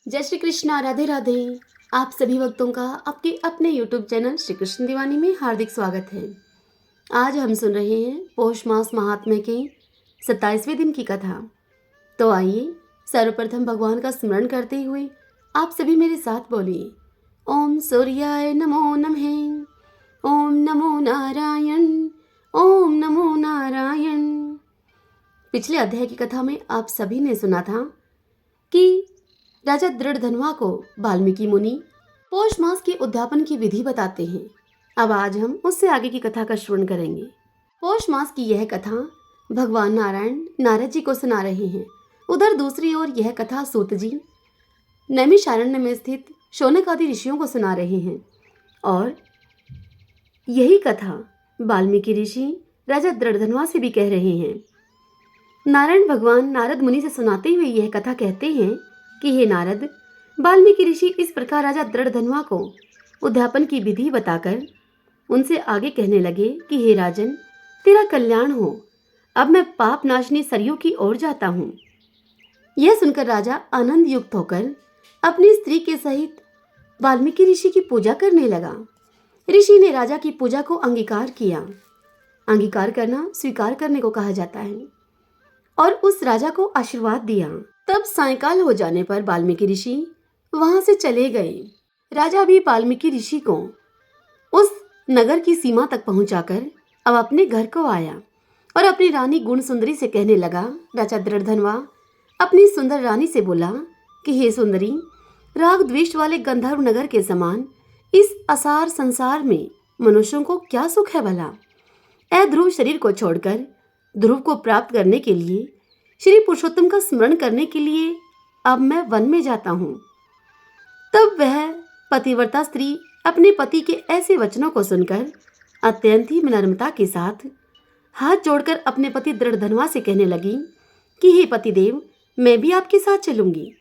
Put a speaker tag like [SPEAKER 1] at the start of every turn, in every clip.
[SPEAKER 1] जय श्री कृष्णा, राधे राधे। आप सभी भक्तों का आपके अपने YouTube चैनल श्री कृष्ण दीवानी में हार्दिक स्वागत है। आज हम सुन रहे हैं पौष मास महात्म्य के 27वें दिन की कथा। तो आइए सर्वप्रथम भगवान का स्मरण करते हुए आप सभी मेरे साथ बोलिए, ओम सूर्याय नमो नमः, ओम नमो नारायण, ओम नमो नारायण। पिछले अध्याय की कथा में आप सभी ने सुना था कि राजा दृढ़धनवा को वाल्मीकि मुनि पौष मास के उद्यापन की विधि बताते हैं। अब आज हम उससे आगे की कथा का श्रवण करेंगे। पौष मास की यह कथा भगवान नारायण नारद जी को सुना रहे हैं। उधर दूसरी ओर यह कथा सूत जी नैमिषारण्य में स्थित शौनक आदि ऋषियों को सुना रहे हैं और यही कथा वाल्मीकि ऋषि राजा दृढ़धनवा से भी कह रहे हैं। नारायण भगवान नारद मुनि से सुनाते हुए यह कथा कहते हैं कि हे नारद, वाल्मीकि ऋषि इस प्रकार राजा दृढ़धनवा को उद्यापन की विधि बताकर उनसे आगे कहने लगे कि हे राजन, तेरा कल्याण हो। अब मैं पाप नाशनी सरयू की ओर जाता हूँ। यह सुनकर राजा आनंद युक्त होकर अपनी स्त्री के सहित वाल्मीकि ऋषि की पूजा करने लगा। ऋषि ने राजा की पूजा को अंगीकार किया। अंगीकार करना स्वीकार करने को कहा जाता है और उस राजा को आशीर्वाद दिया। तब सायंकाल हो जाने पर वाल्मीकि ऋषि वहां से चले गए। राजा भी वाल्मीकि ऋषि को उस नगर की सीमा तक पहुंचाकर अब अपने घर को आया और अपनी रानी गुण सुंदरी से कहने लगा। राजा दृढ़धनवा अपनी सुंदर रानी से बोला कि हे सुंदरी, राग द्वेष वाले गंधर्व नगर के समान इस असार संसार में मनुष्यों को क्या सुख है भला। अध्रुव शरीर को छोड़कर ध्रुव को प्राप्त करने के लिए, श्री पुरुषोत्तम का स्मरण करने के लिए अब मैं वन में जाता हूँ। तब वह पतिव्रता स्त्री अपने पति के ऐसे वचनों को सुनकर अत्यंत ही नम्रता के साथ हाथ जोड़कर अपने पति दृढ़धनवा से कहने लगी कि हे पतिदेव, मैं भी आपके साथ चलूंगी।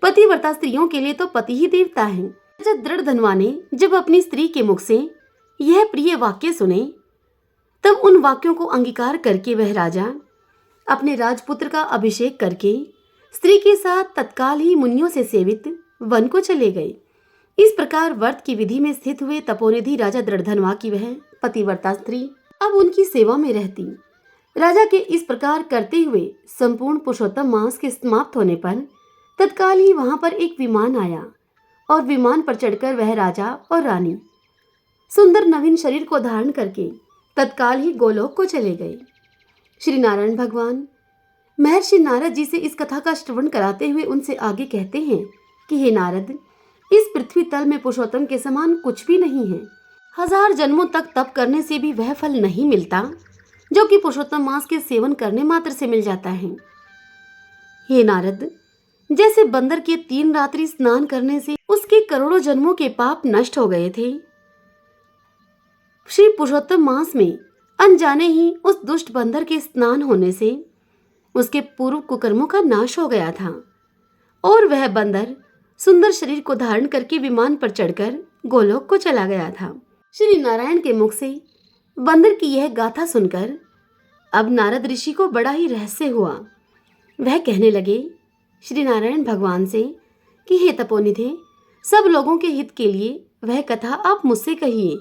[SPEAKER 1] पतिव्रता स्त्रियों के लिए तो पति ही देवता है। जब दृढ़धनवा ने जब अपनी स्त्री के मुख से यह प्रिय वाक्य सुने, तब उन वाक्यों को अंगीकार करके वह राजा अपने राजपुत्र का अभिषेक करके स्त्री के साथ तत्काल ही मुनियों से सेवित वन को चले गए। इस प्रकार व्रत की विधि में स्थित हुए तपोनिधि राजा दृढ़धनवा की वह पतिव्रता स्त्री अब उनकी सेवा में रहती। राजा के इस प्रकार करते हुए संपूर्ण पुरुषोत्तम मास के समाप्त होने पर तत्काल ही वहां पर एक विमान आया और विमान पर चढ़कर वह राजा और रानी सुंदर नवीन शरीर को धारण करके तत्काल ही गोलोक को चले गए। श्री नारायण भगवान महर्षि नारद जी से इस कथा का श्रवण कराते हुए उनसे आगे कहते हैं कि हे नारद, इस पृथ्वी तल में पुरुषोत्तम के समान कुछ भी नहीं है। 1000 जन्मों तक तप करने से भी वह फल नहीं मिलता जो कि पुरुषोत्तम मास के सेवन करने मात्र से मिल जाता है। हे नारद, जैसे बंदर के 3 रात्रि स्नान करने से उसके करोड़ों जन्मों के पाप नष्ट हो गए थे, श्री पुरुषोत्तम मास में अनजाने ही उस दुष्ट बंदर के स्नान होने से उसके पूर्व कुकर्मों का नाश हो गया था और वह बंदर सुंदर शरीर को धारण करके विमान पर चढ़कर गोलोक को चला गया था। श्री नारायण के मुख से बंदर की यह गाथा सुनकर अब नारद ऋषि को बड़ा ही रहस्य हुआ। वह कहने लगे श्री नारायण भगवान से कि हे तपोनिधे, सब लोगों के हित के लिए वह कथा आप मुझसे कहिए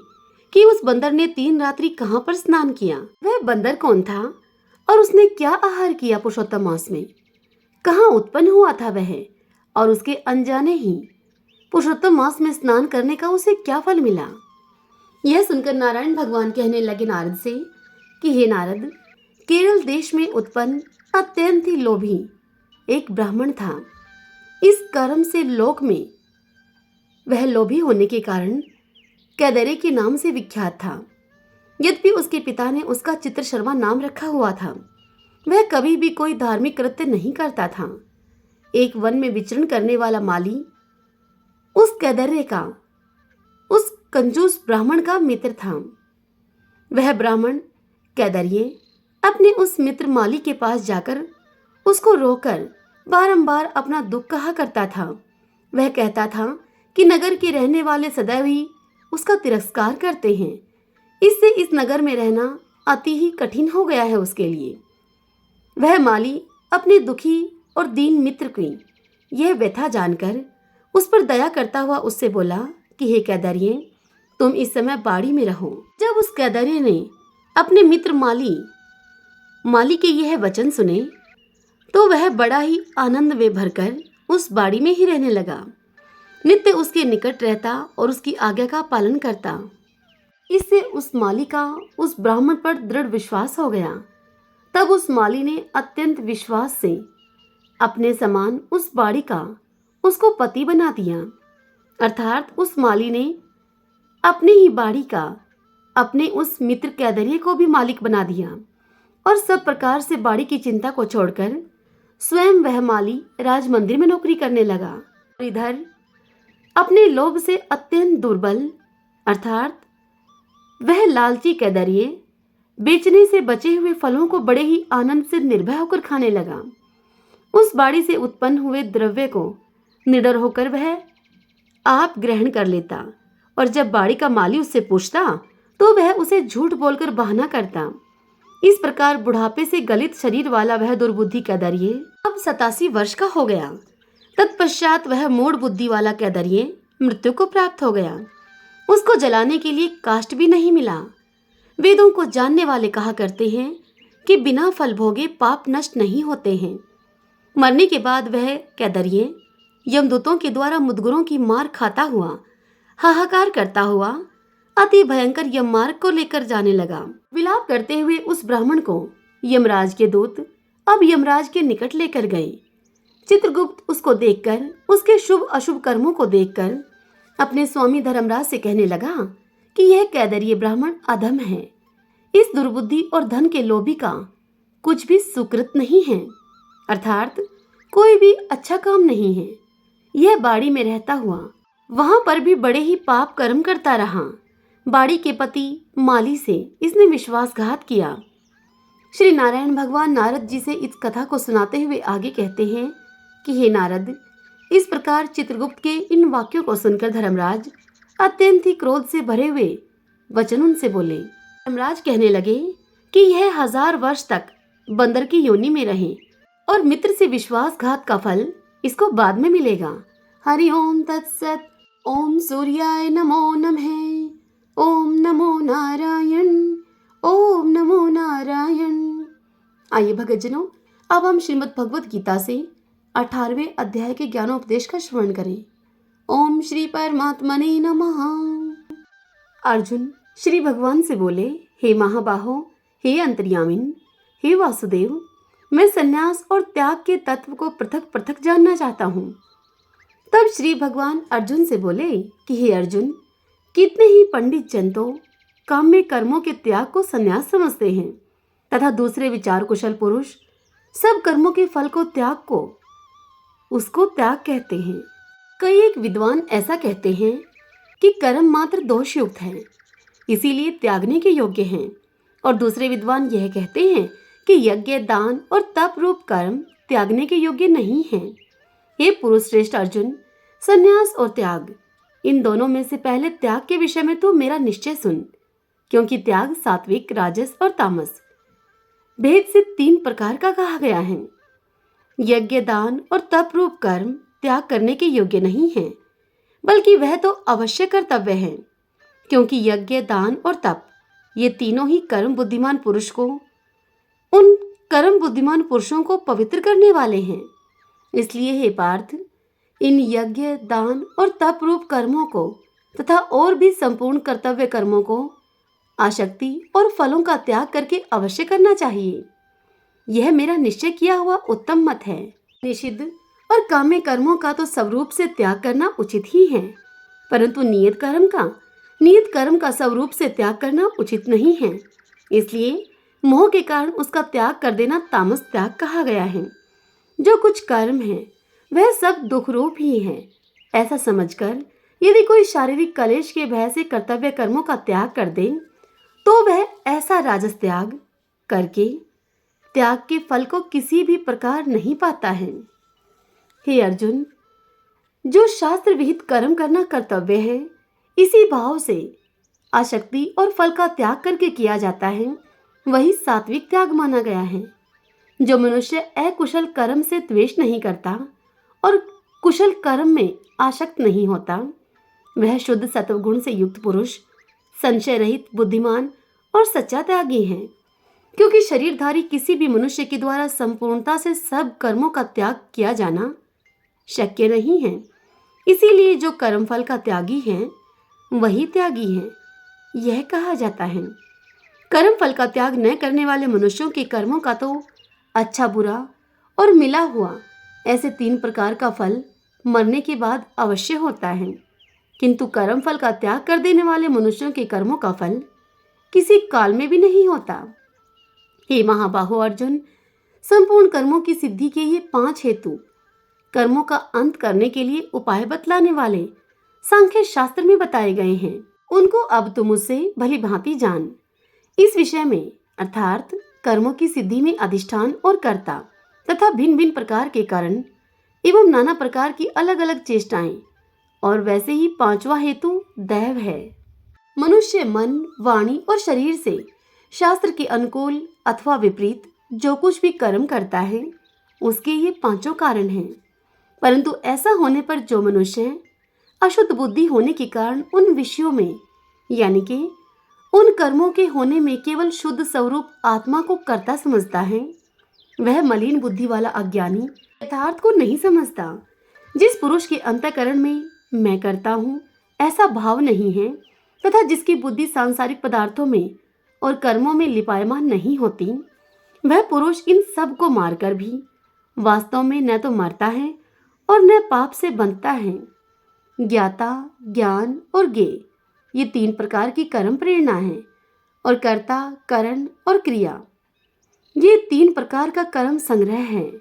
[SPEAKER 1] कि उस बंदर ने 3 रात्रि कहाँ पर स्नान किया। वह बंदर कौन था और उसने क्या आहार किया पुरुषोत्तम मास में, कहाँ उत्पन्न हुआ था वह, और उसके अनजाने ही पुरुषोत्तम मास में स्नान करने का उसे क्या फल मिला। यह सुनकर नारायण भगवान कहने लगे नारद से कि हे नारद, केरल देश में उत्पन्न अत्यंत ही लोभी एक ब्राह्मण था। इस कर्म से लोक में वह लोभी होने के कारण कैदरे के नाम से विख्यात था। यद्यपि उसके पिता ने उसका चित्रशर्मा नाम रखा हुआ था, वह कभी भी कोई धार्मिक कृत्य नहीं करता था। एक वन में विचरण करने वाला माली उस कैदरे का, उस कंजूस ब्राह्मण का मित्र था। वह ब्राह्मण कैदरिये अपने उस मित्र माली के पास जाकर उसको रोकर बारंबार अपना दुख कहा करता था। वह कहता था कि नगर के रहने वाले सदैव ही उसका तिरस्कार करते हैं, इससे इस नगर में रहना अति ही कठिन हो गया है उसके लिए। वह माली अपने दुखी और दीन मित्र की यह व्यथा जानकर उस पर दया करता हुआ उससे बोला कि हे कैदरिये, तुम इस समय बाड़ी में रहो। जब उस कैदरिये ने अपने मित्र माली के यह वचन सुने तो वह बड़ा ही आनंद में भरकर उस बाड़ी में ही रहने लगा। नित्य उसके निकट रहता और उसकी आज्ञा का पालन करता। इससे उस माली का उस ब्राह्मण पर दृढ़ विश्वास हो गया। तब उस माली ने अत्यंत विश्वास से अपने समान उस बाड़ी का उसको पति बना दिया। अर्थात उस माली ने अपनी ही बाड़ी का अपने उस मित्र कैदरिये को भी मालिक बना दिया और सब प्रकार से बाड़ी की चिंता को छोड़कर स्वयं वह माली राज मंदिर में नौकरी करने लगा। इधर अपने लोभ से अत्यंत दुर्बल अर्थात वह लालची कैदरिये बेचने से बचे हुए फलों को बड़े ही आनंद से निर्भय होकर खाने लगा। उस बाड़ी से उत्पन्न हुए द्रव्य को निडर होकर वह आप ग्रहण कर लेता और जब बाड़ी का माली उससे पूछता तो वह उसे झूठ बोलकर बहाना करता। इस प्रकार बुढ़ापे से गलित शरीर वाला वह दुर्बुद्धि कैदरिये अब 87 वर्ष का हो गया। तत्पश्चात वह मूढ़ बुद्धि वाला कैदरिये मृत्यु को प्राप्त हो गया। उसको जलाने के लिए काष्ठ भी नहीं मिला। वेदों को जानने वाले कहा करते हैं कि बिना फल भोगे पाप नष्ट नहीं होते हैं। मरने के बाद वह कैदरिये यमदूतों के द्वारा मुदगरों की मार खाता हुआ हाहाकार करता हुआ अति भयंकर यम मार्ग को लेकर जाने लगा। विलाप करते हुए उस ब्राह्मण को यमराज के दूत अब यमराज के निकट लेकर गए। चित्रगुप्त उसको देखकर, उसके शुभ अशुभ कर्मों को देखकर अपने स्वामी धर्मराज से कहने लगा कि यह कैदरिये ब्राह्मण अधम है। इस दुर्बुद्धि और धन के लोभी का कुछ भी सुकृत नहीं है, अर्थात कोई भी अच्छा काम नहीं है। यह बाड़ी में रहता हुआ वहां पर भी बड़े ही पाप कर्म करता रहा। बाड़ी के पति माली से इसने विश्वासघात किया। श्री नारायण भगवान नारद जी से इस कथा को सुनाते हुए आगे कहते हैं कि हे नारद, इस प्रकार चित्रगुप्त के इन वाक्यों को सुनकर धर्मराज अत्यंत ही क्रोध से भरे हुए वचन उनसे बोले। धर्मराज कहने लगे कि यह 1000 वर्ष तक बंदर की योनि में रहे और मित्र से विश्वासघात का फल इसको बाद में मिलेगा। हरि ओम तत्सत। ओम सूर्याय नमो नमः। ओम नमो नारायण। ओम नमो नारायण। आइए भक्तजनों, अब हम श्रीमद् भगवद गीता से 18वें अध्याय के ज्ञानोपदेश का श्रवण करें। ओम श्री परमात्मने नमः। अर्जुन श्री भगवान से बोले, हे महाबाहो, हे अंतर्यामिन, हे वासुदेव, मैं संन्यास और त्याग के तत्व को पृथक पृथक जानना चाहता हूँ। तब श्री भगवान अर्जुन से बोले कि हे अर्जुन, कितने ही पंडित जन तो काम में कर्मों के त्याग को संन्यास समझते हैं तथा दूसरे विचार कुशल पुरुष सब कर्मों के फल को त्याग को उसको त्याग कहते हैं। कई एक विद्वान ऐसा कहते हैं कि कर्म मात्र दोषयुक्त है, इसीलिए त्यागने के योग्य हैं, और दूसरे विद्वान यह कहते हैं कि यज्ञ, दान और तप रूप कर्म त्यागने के योग्य नहीं हैं। हे पुरुष श्रेष्ठ अर्जुन, संन्यास और त्याग, इन दोनों में से पहले त्याग के विषय में तो मेरा निश्चय सुन, क्योंकि त्याग सात्विक, राजस और तामस भेद से 3 प्रकार का कहा गया है। यज्ञ, दान और तप रूप कर्म त्याग करने के योग्य नहीं है, बल्कि वह तो अवश्य कर्तव्य है, क्योंकि यज्ञ, दान और तप ये तीनों ही कर्म बुद्धिमान पुरुष को, उन कर्म बुद्धिमान पुरुषों को पवित्र करने वाले हैं। इसलिए हे पार्थ, इन यज्ञ, दान और तप रूप कर्मों को तथा और भी संपूर्ण कर्तव्य कर्मों को आसक्ति और फलों का त्याग करके अवश्य करना चाहिए। यह मेरा निश्चय किया हुआ उत्तम मत है। निषिद्ध और काम्य कर्मों का तो स्वरूप से त्याग करना उचित ही है, परंतु नियत कर्म का स्वरूप से त्याग करना उचित नहीं है। इसलिए मोह के कारण उसका त्याग कर देना तामस त्याग कहा गया है। जो कुछ कर्म है वह सब दुख रूप ही है, ऐसा समझकर यदि कोई शारीरिक कलेश के भय से कर्तव्य कर्मों का त्याग कर दे तो वह ऐसा राजस त्याग करके त्याग के फल को किसी भी प्रकार नहीं पाता है। हे अर्जुन, जो शास्त्र विहित कर्म करना कर्तव्य है, इसी भाव से आसक्ति और फल का त्याग करके किया जाता है, वही सात्विक त्याग माना गया है। जो मनुष्य अकुशल कर्म से द्वेष नहीं करता और कुशल कर्म में आसक्त नहीं होता। वह शुद्ध सत्वगुण से युक्त पुरुष संशय रहित, बुद्धिमान और सच्चा त्यागी है। क्योंकि शरीरधारी किसी भी मनुष्य के द्वारा संपूर्णता से सब कर्मों का त्याग किया जाना शक्य नहीं है। इसीलिए जो कर्मफल का त्यागी है वही त्यागी है, यह कहा जाता है। कर्म फल का त्याग न करने वाले मनुष्यों के कर्मों का तो अच्छा, बुरा और मिला हुआ ऐसे 3 प्रकार का फल मरने के बाद अवश्य होता है। किंतु कर्म फल का त्याग कर देने वाले मनुष्यों के कर्मों का फल किसी काल में भी नहीं होता। हे महाबाहो अर्जुन, संपूर्ण कर्मों की सिद्धि के ये 5 हेतु कर्मों का अंत करने के लिए उपाय बतलाने वाले सांख्य शास्त्र में बताए गए हैं। उनको अब तुम मुझसे भली भांति जान। इस विषय में अर्थात कर्मों की सिद्धि में अधिष्ठान और कर्ता तथा भिन्न भिन्न प्रकार के कारण एवं नाना प्रकार की अलग अलग चेष्टाएं और वैसे ही 5वां हेतु दैव है। मनुष्य मन, वाणी और शरीर से शास्त्र के अनुकूल अथवा विपरीत जो कुछ भी कर्म करता है उसके ये 5 कारण हैं। परंतु ऐसा होने पर जो मनुष्य अशुद्ध बुद्धि होने के कारण उन विषयों में यानी कि उन कर्मों के होने में केवल शुद्ध स्वरूप आत्मा को कर्ता समझता है, वह मलिन बुद्धि वाला अज्ञानी यथार्थ को नहीं समझता। जिस पुरुष के अंतःकरण में मैं करता हूँ ऐसा भाव नहीं है तथा जिसकी बुद्धि सांसारिक पदार्थों में और कर्मों में लिपायमान नहीं होती, वह पुरुष इन सब को मारकर भी वास्तव में न तो मरता है और न पाप से बंधता है। ज्ञाता, ज्ञान और ज्ञेय ये 3 प्रकार की कर्म प्रेरणा है और कर्ता, करण और क्रिया ये 3 प्रकार का कर्म संग्रह है।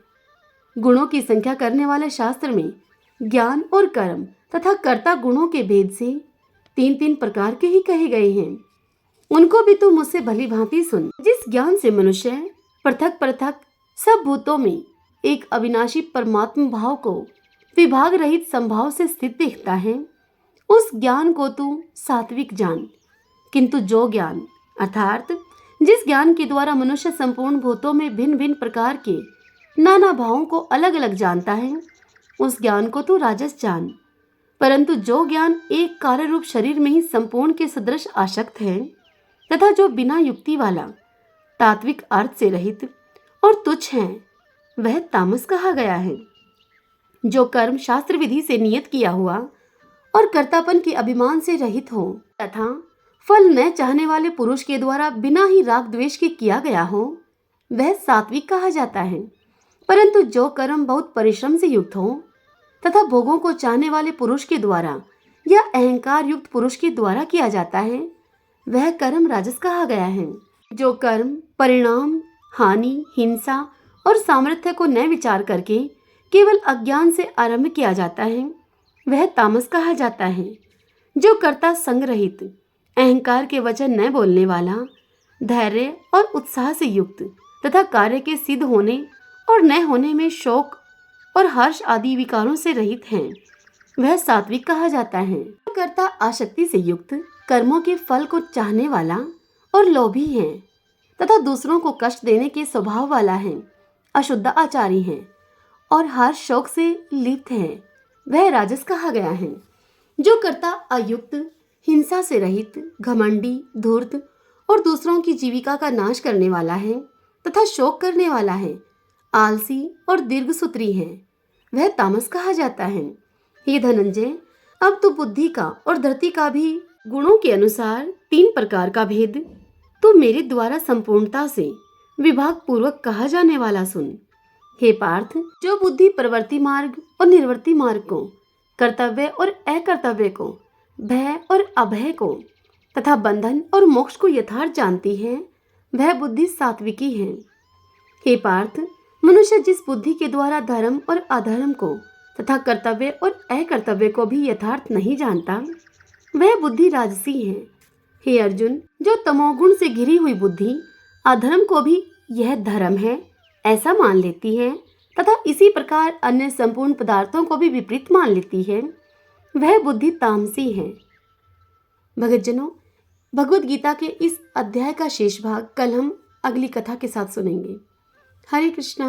[SPEAKER 1] गुणों की संख्या करने वाले शास्त्र में ज्ञान और कर्म तथा कर्ता गुणों के भेद से 3-3 प्रकार के ही कहे गए हैं। उनको भी तू मुझसे भली भांति सुन। जिस ज्ञान से मनुष्य पृथक पृथक सब भूतों में एक अविनाशी परमात्मा भाव को विभाग रहित संभाव से स्थित देखता है, उस ज्ञान को तू सात्विक जान। किंतु जो ज्ञान अर्थात जिस ज्ञान के द्वारा मनुष्य संपूर्ण भूतों में भिन्न भिन्न प्रकार के नाना भावों को अलग अलग जानता है, उस ज्ञान को तू राजस जान। परंतु जो ज्ञान एक कार्य रूप शरीर में ही संपूर्ण के सदृश आसक्त है तथा जो बिना युक्ति वाला, तात्विक अर्थ से रहित और तुच्छ है, वह तामस कहा गया है। जो कर्म शास्त्र विधि से नियत किया हुआ और कर्तापन के अभिमान से रहित हो तथा फल न चाहने वाले पुरुष के द्वारा बिना ही राग द्वेष के किया गया हो, वह सात्विक कहा जाता है। परंतु जो कर्म बहुत परिश्रम से युक्त हो तथा भोगों को चाहने वाले पुरुष के द्वारा या अहंकार युक्त पुरुष के द्वारा किया जाता है, वह कर्म राजस कहा गया है। जो कर्म परिणाम, हानि, हिंसा और सामर्थ्य को न विचार करके केवल अज्ञान से आरंभ किया जाता है, वह तामस कहा जाता है। जो कर्ता संग रहित, अहंकार के वचन न बोलने वाला, धैर्य और उत्साह से युक्त तथा कार्य के सिद्ध होने और न होने में शोक और हर्ष आदि विकारों से रहित है, वह सात्विक कहा जाता है। जो कर्ता आसक्ति से युक्त, कर्मों के फल को चाहने वाला और लोभी है तथा दूसरों को कष्ट देने के स्वभाव वाला है, अशुद्ध आचारी है और हर शोक से लिप्त है, वह राजस कहा गया है। जो कर्ता अयुक्त, हिंसा से रहित, घमंडी, धूर्त और दूसरों की जीविका का नाश करने वाला है तथा शोक करने वाला है, आलसी और दीर्घसूत्री है, वह तामस कहा जाता है। हे धनंजय, अब तो बुद्धि का और धरती का भी गुणों के अनुसार 3 प्रकार का भेद तो मेरे द्वारा संपूर्णता से विभाग पूर्वक कहा जाने वाला सुन। हे पार्थ, जो बुद्धि प्रवर्ती मार्ग और निर्वर्ती मार्ग को, कर्तव्य और अकर्तव्य को, भय और अभय को तथा बंधन और मोक्ष को यथार्थ जानती है, वह बुद्धि सात्विकी है। हे पार्थ, मनुष्य जिस बुद्धि के द्वारा धर्म और अधर्म को तथा कर्तव्य और अकर्तव्य को भी यथार्थ नहीं जानता, वह बुद्धि राजसी है। हे अर्जुन, जो तमोगुण से घिरी हुई बुद्धि अधर्म को भी यह धर्म है ऐसा मान लेती है तथा इसी प्रकार अन्य संपूर्ण पदार्थों को भी विपरीत मान लेती है, वह बुद्धि तामसी है। भगतजनों, भगवद गीता के इस अध्याय का शेष भाग कल हम अगली कथा के साथ सुनेंगे। हरे कृष्णा।